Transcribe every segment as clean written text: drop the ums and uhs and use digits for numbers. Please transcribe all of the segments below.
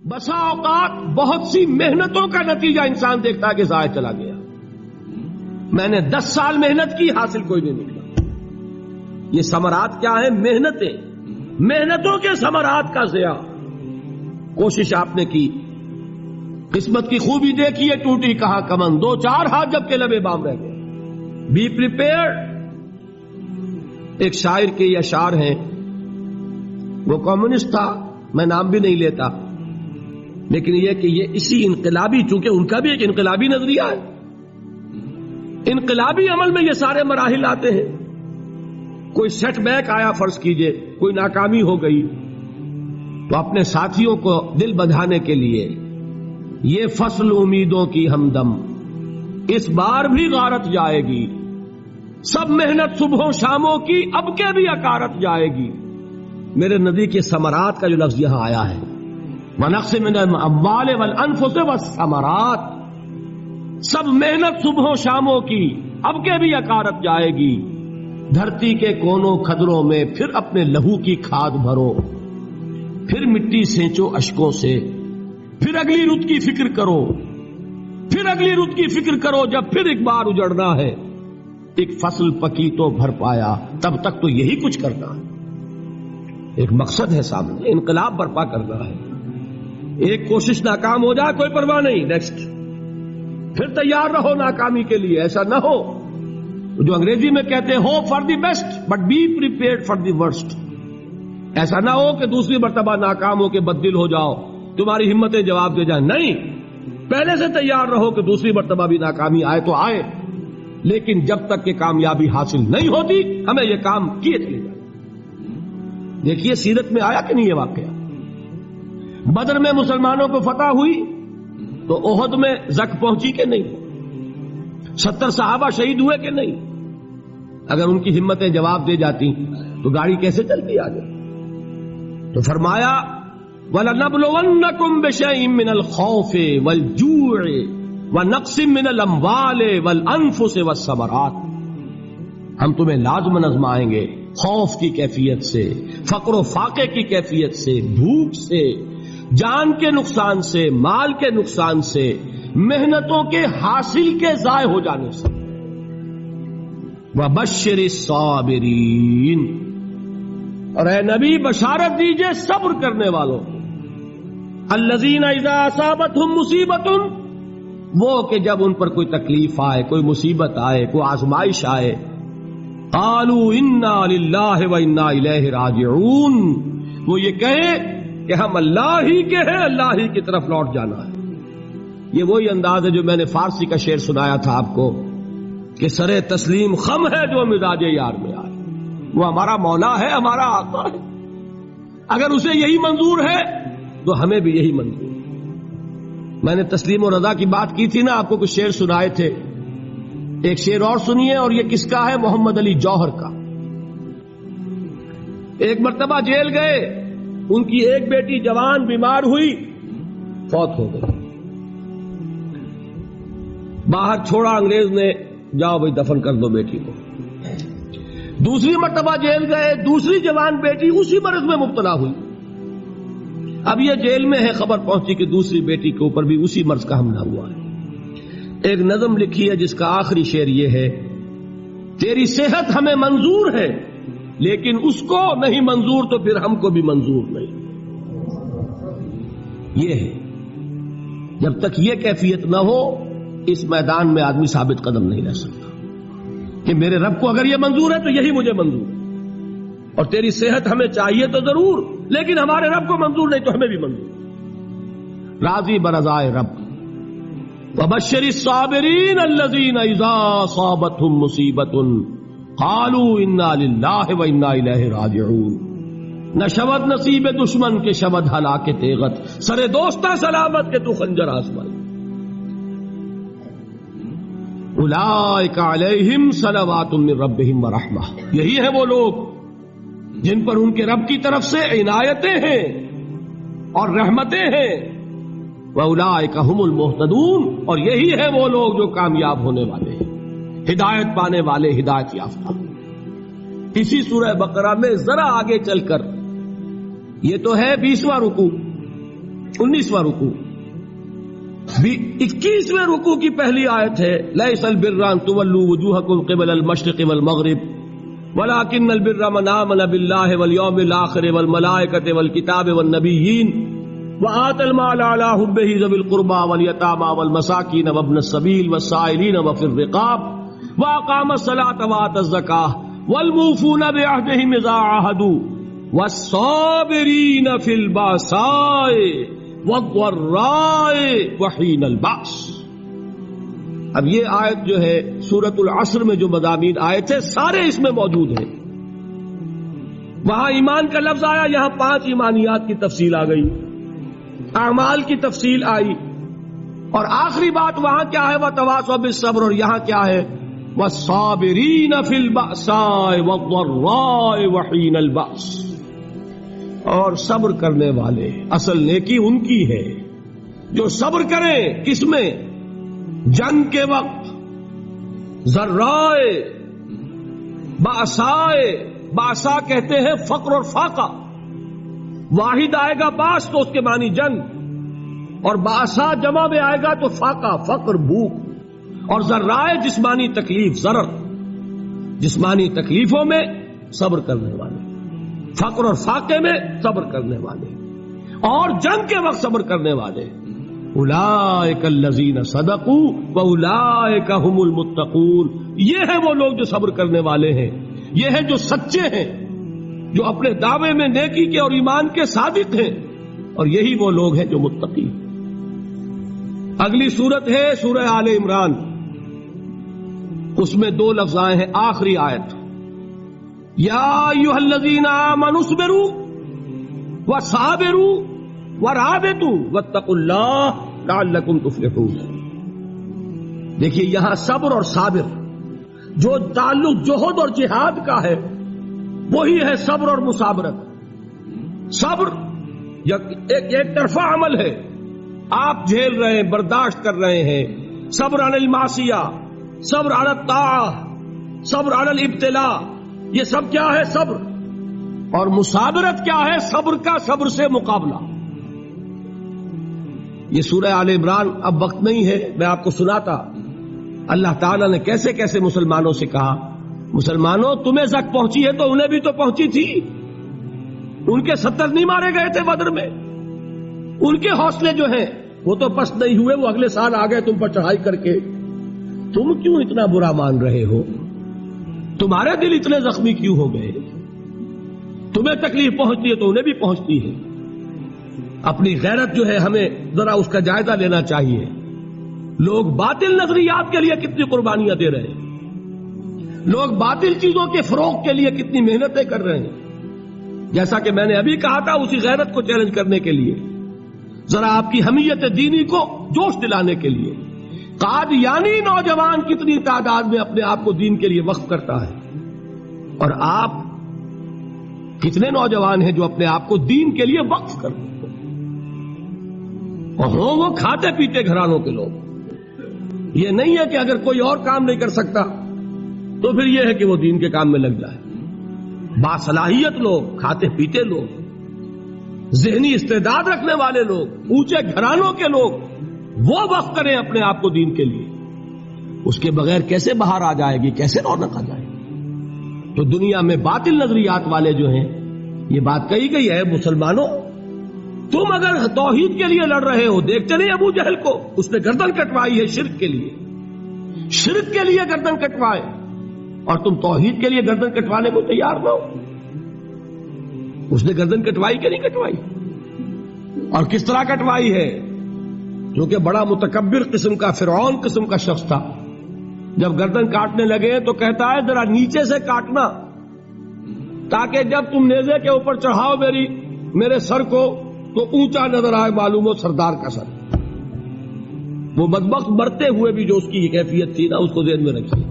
بسا اوقات بہت سی محنتوں کا نتیجہ انسان دیکھتا ہے کہ ضائع چلا گیا. میں نے 10 سال محنت کی، حاصل کوئی نہیں نکلا. یہ ثمرات کیا ہے؟ محنتوں کے ثمرات کا ضیاع. کوشش آپ نے کی، قسمت کی خوبی دیکھی ہے، ٹوٹی کہاں کمن، 2-4 ہاتھ جب کے لبے بام رہ گئے. Be prepared. ایک شاعر کے یہ اشعار ہیں، وہ کمیونسٹ تھا، میں نام بھی نہیں لیتا، لیکن یہ کہ یہ اسی انقلابی، چونکہ ان کا بھی ایک انقلابی نظریہ ہے، انقلابی عمل میں یہ سارے مراحل آتے ہیں. کوئی سیٹ بیک آیا، فرض کیجئے کوئی ناکامی ہو گئی، تو اپنے ساتھیوں کو دل بندھانے کے لیے یہ فصل امیدوں کی ہمدم اس بار بھی غارت جائے گی، سب محنت صبحوں شاموں کی اب کے بھی اکارت جائے گی. میرے نبی کے ثمرات کا جو لفظ یہاں آیا ہے، وَنَقْصٍ مِّنَ الْأَمْوَالِ وَالْأَنفُسِ وَالثَّمَرَاتِ، سب محنت صبحوں شاموں کی اب کے بھی اکارت جائے گی. دھرتی کے کونوں کھدروں میں پھر اپنے لہو کی کھاد بھرو، پھر مٹی سینچو اشکوں سے، پھر اگلی رت کی فکر کرو، پھر اگلی رت کی فکر کرو، جب پھر ایک بار اجڑنا ہے. ایک فصل پکی تو بھر پایا، تب تک تو یہی کچھ کرنا ہے. ایک مقصد ہے سامنے، انقلاب برپا کرنا ہے. ایک کوشش ناکام ہو جائے کوئی پرواہ نہیں، نیکسٹ. پھر تیار رہو ناکامی کے لیے. ایسا نہ ہو جو انگریزی میں کہتے ہیں hope for the best but be prepared for the worst. ایسا نہ ہو کہ دوسری مرتبہ ناکام ہو کے بددل ہو جاؤ، تمہاری ہمتیں جواب دے جائیں. نہیں، پہلے سے تیار رہو کہ دوسری مرتبہ بھی ناکامی آئے تو آئے، لیکن جب تک کہ کامیابی حاصل نہیں ہوتی ہمیں یہ کام کیے چلے جائیں. دیکھیے سیرت میں آیا کہ نہیں یہ واقعہ. بدر میں مسلمانوں کو فتح ہوئی تو احد میں زک پہنچی کہ نہیں؟ 70 صحابہ شہید ہوئے کہ نہیں؟ اگر ان کی ہمتیں جواب دے جاتی تو گاڑی کیسے چلتی آگے؟ تو فرمایا وَلَنَبْلُوَنَّكُمْ بِشَيْءٍ مِّنَ الْخَوْفِ وَالْجُوعِ وَنَقْصٍ مِّنَ الْأَمْوَالِ وَالْأَنفُسِ وَالثَّمَرَاتِ. ہم تمہیں لازم آزمائیں گے، خوف کی کیفیت سے، فقر و فاقے کی کیفیت سے، بھوک سے، جان کے نقصان سے، مال کے نقصان سے، محنتوں کے حاصل کے ضائع ہو جانے سے. وَبَشِّرِ الصَّابِرِينَ، اور اے نبی بشارت دیجئے صبر کرنے والوں. الَّذِينَ إِذَا أَصَابَتْهُمْ مُصِيبَةٌ، وہ کہ جب ان پر کوئی تکلیف آئے، کوئی مصیبت آئے، کوئی آزمائش آئے، قالوا انا للہ وانا الیہ راجعون، وہ یہ کہیں کہ ہم اللہ ہی کے ہیں، اللہ ہی کی طرف لوٹ جانا ہے. یہ وہی انداز ہے جو میں نے فارسی کا شعر سنایا تھا آپ کو کہ سرے تسلیم خم ہے جو مزاج یار میں آئے. وہ ہمارا مولا ہے، ہمارا آقا ہے، اگر اسے یہی منظور ہے تو ہمیں بھی یہی منظور ہے. میں نے تسلیم و رضا کی بات کی تھی نا، آپ کو کچھ شعر سنائے تھے. ایک شعر اور سنیے، اور یہ کس کا ہے؟ محمد علی جوہر کا. ایک مرتبہ جیل گئے، ان کی ایک بیٹی جوان بیمار ہوئی، فوت ہو گئی. باہر چھوڑا انگریز نے، جاؤ بھائی دفن کر دو بیٹی کو. دوسری مرتبہ جیل گئے، دوسری جوان بیٹی اسی مرض میں مبتلا ہوئی. اب یہ جیل میں ہے، خبر پہنچی کہ دوسری بیٹی کے اوپر بھی اسی مرض کا حملہ ہوا ہے. ایک نظم لکھی ہے جس کا آخری شعر یہ ہے، تیری صحت ہمیں منظور ہے لیکن اس کو نہیں منظور تو پھر ہم کو بھی منظور نہیں. یہ ہے، جب تک یہ کیفیت نہ ہو اس میدان میں آدمی ثابت قدم نہیں رہ سکتا کہ میرے رب کو اگر یہ منظور ہے تو یہی مجھے منظور ہے، اور تیری صحت ہمیں چاہیے تو ضرور، لیکن ہمارے رب کو منظور نہیں تو ہمیں بھی منظور. راضی برضائے رب. وَبَشِّرِ الصَّابِرِينَ الَّذِينَ إِذَا أَصَابَتْهُمْ مُصِيبَةٌ قَالُوا إِنَّا لِلَّهِ وَإِنَّا إِلَيْهِ رَاجِعُونَ. نہ شود نصیب دشمن کے شود ہلاک تیغت، سرے دوستہ سلامت کے تو خنجر آزمائے. اولئک علیہم صلوات من ربہم ورحمہ، یہی ہے وہ لوگ جن پر ان کے رب کی طرف سے عنایتیں ہیں اور رحمتیں ہیں. وَأُولَٰئِكَ هُمُ الْمُهْتَدُونَ، اور یہی ہے وہ لوگ جو کامیاب ہونے والے ہیں، ہدایت پانے والے، ہدایت یافتہ. اسی سورہ بقرہ میں ذرا آگے چل کر، یہ تو ہے 20واں رکوع، 19واں رکوع. 21ویں رکوع کی پہلی آیت ہے لیس البر ان تولوا وجوهکم قبل المشرق والمغرب ولكن البر من آمن بالله واليوم الآخر والملائكة والكتاب والنبيين وآتى المال على حبه ذوي القربى واليتامى والمساكين وابن السبيل والسائلين وفي الرقاب وأقام الصلاة وآتى الزكاة والموفون بعهدهم إذا عاهدوا والصابرين في البأساء والضراء وحين البأس. اب یہ آیت جو ہے سورۃ العصر میں جو مضامین آئے تھے سارے اس میں موجود ہیں. وہاں ایمان کا لفظ آیا، یہاں 5 ایمانیات کی تفصیل آ گئی، اعمال کی تفصیل آئی، اور آخری بات وہاں کیا ہے وَتَوَاصَوْا بِالصَّبْرِ، اور یہاں کیا ہے وَالصَّابِرِينَ فِي الْبَأْسَاءِ وَالضَّرَّاءِ وَحِينَ الْبَأْسِ، اور صبر کرنے والے. اصل نیکی ان کی ہے جو صبر کریں. کس میں؟ جنگ کے وقت. ذرائے باسائے، باسا کہتے ہیں فقر اور فاقہ. واحد آئے گا باس تو اس کے معنی جنگ، اور باسا جمع میں آئے گا تو فاقہ فقر بھوک. اور ذرائے جسمانی تکلیف، ضرر جسمانی تکلیفوں میں صبر کرنے والے، فقر اور فاقے میں صبر کرنے والے، اور جنگ کے وقت صبر کرنے والے. اولئک الذین صدقوا واولئک هم المتقون. یہ ہیں وہ لوگ جو صبر کرنے والے ہیں، یہ ہیں جو سچے ہیں، جو اپنے دعوے میں نیکی کے اور ایمان کے صادق ہیں، اور یہی وہ لوگ ہیں جو متقی. اگلی سورت ہے سورہ آل عمران. اس میں 2 لفظ آئے ہیں آخری آیت، یا ایھا الذین آمنوا اصبروا وصابروا ورابطوا واتقوا اللہ لعلکم تفلحون. دیکھیے یہاں صبر اور صابر جو تعلق جہد اور جہاد کا ہے وہی ہے صبر اور مصابرت. صبر ایک طرفہ عمل ہے، آپ جھیل رہے ہیں، برداشت کر رہے ہیں. صبر علی المعصیہ، صبر علی الطاعہ، صبر علی الابتلاء، یہ سب کیا ہے؟ صبر. اور مصابرت کیا ہے؟ صبر کا صبر سے مقابلہ. یہ سورہ آل عمران اب وقت نہیں ہے، میں آپ کو سناتا اللہ تعالیٰ نے کیسے کیسے مسلمانوں سے کہا، مسلمانوں تمہیں زک پہنچی ہے تو انہیں بھی تو پہنچی تھی. ان کے 70 نہیں مارے گئے تھے بدر میں؟ ان کے حوصلے جو ہیں وہ تو پست نہیں ہوئے، وہ اگلے سال آ گئے تم پر چڑھائی کر کے. تم کیوں اتنا برا مان رہے ہو؟ تمہارے دل اتنے زخمی کیوں ہو گئے؟ تمہیں تکلیف پہنچتی ہے تو انہیں بھی پہنچتی ہے. اپنی غیرت جو ہے ہمیں ذرا اس کا جائزہ لینا چاہیے. لوگ باطل نظریات کے لیے کتنی قربانیاں دے رہے ہیں، لوگ باطل چیزوں کے فروغ کے لیے کتنی محنتیں کر رہے ہیں. جیسا کہ میں نے ابھی کہا تھا، اسی غیرت کو چیلنج کرنے کے لیے، ذرا آپ کی حمیت دینی کو جوش دلانے کے لیے، قادیانی نوجوان کتنی تعداد میں اپنے آپ کو دین کے لیے وقف کرتا ہے، اور آپ کتنے نوجوان ہیں جو اپنے آپ کو دین کے لیے وقف کرتے ہیں، اور ہوں وہ کھاتے پیتے گھرانوں کے لوگ. یہ نہیں ہے کہ اگر کوئی اور کام نہیں کر سکتا تو پھر یہ ہے کہ وہ دین کے کام میں لگ جائے. باصلاحیت لوگ، کھاتے پیتے لوگ، ذہنی استعداد رکھنے والے لوگ، اونچے گھرانوں کے لوگ، وہ وقف کریں اپنے آپ کو دین کے لیے. اس کے بغیر کیسے باہر آ جائے گی، کیسے رونق آ جائے گی؟ تو دنیا میں باطل نظریات والے جو ہیں، یہ بات کہی گئی ہے مسلمانوں تم اگر توحید کے لیے لڑ رہے ہو، دیکھتے نہیں ابو جہل کو، اس نے گردن کٹوائی ہے شرک کے لیے، شرک کے لیے گردن کٹوائے، اور تم توحید کے لیے گردن کٹوانے کو تیار نہ ہو. اس نے گردن کٹوائی کہ نہیں کٹوائی؟ اور کس طرح کٹوائی ہے؟ جو کہ بڑا متکبر قسم کا، فرعون قسم کا شخص تھا. جب گردن کاٹنے لگے تو کہتا ہے ذرا نیچے سے کاٹنا، تاکہ جب تم نیزے کے اوپر چڑھاؤ میرے سر کو تو اونچا نظر آئے، معلوم ہو سردار کا سر. وہ بدبخت مرتے ہوئے بھی جو اس کی کیفیت تھی نا، اس کو ذہن میں رکھیے.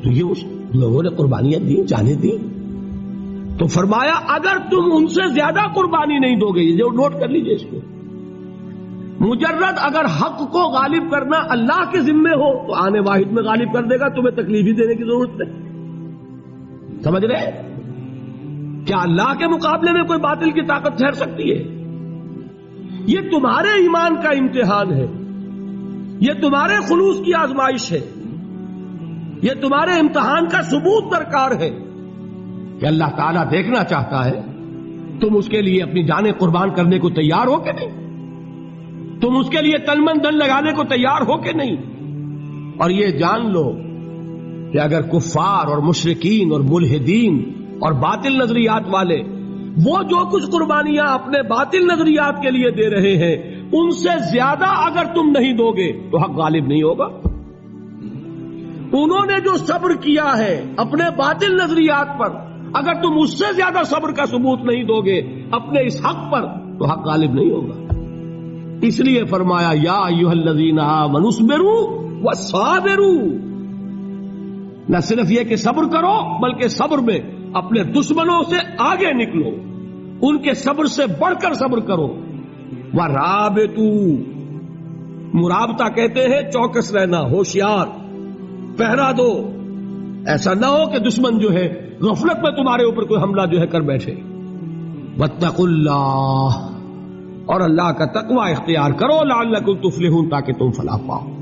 تو یہ اس لوگوں نے قربانیاں دی، جانے دی. تو فرمایا اگر تم ان سے زیادہ قربانی نہیں دو گے، جو نوٹ کر لیجئے اس کو، مجرد اگر حق کو غالب کرنا اللہ کے ذمے ہو تو آنے واحد میں غالب کر دے گا، تمہیں تکلیف ہی دینے کی ضرورت نہیں. سمجھ رہے؟ کیا اللہ کے مقابلے میں کوئی باطل کی طاقت ٹھہر سکتی ہے؟ یہ تمہارے ایمان کا امتحان ہے، یہ تمہارے خلوص کی آزمائش ہے، یہ تمہارے امتحان کا ثبوت درکار ہے کہ اللہ تعالیٰ دیکھنا چاہتا ہے تم اس کے لیے اپنی جانیں قربان کرنے کو تیار ہو کہ نہیں، تم اس کے لیے تن من دھن لگانے کو تیار ہو کہ نہیں۔ اور یہ جان لو کہ اگر کفار اور مشرکین اور ملحدین اور باطل نظریات والے وہ جو کچھ قربانیاں اپنے باطل نظریات کے لیے دے رہے ہیں ان سے زیادہ اگر تم نہیں دو گے تو حق غالب نہیں ہوگا۔ انہوں نے جو صبر کیا ہے اپنے باطل نظریات پر، اگر تم اس سے زیادہ صبر کا ثبوت نہیں دو گے اپنے اس حق پر تو حق غالب نہیں ہوگا۔ اس لیے فرمایا یا ایھا الذین آمنوا اصبروا وصابروا، نہ صرف یہ کہ صبر کرو بلکہ صبر میں اپنے دشمنوں سے آگے نکلو، ان کے صبر سے بڑھ کر صبر کرو۔ ورابطوا، مرابطہ کہتے ہیں چوکس رہنا، ہوشیار، پہرا دو، ایسا نہ ہو کہ دشمن جو ہے غفلت میں تمہارے اوپر کوئی حملہ جو ہے کر بیٹھے۔ واتقوا اللہ، اور اللہ کا تقوی اختیار کرو، لعلکم تفلحون، تاکہ تم فلاح پاؤ۔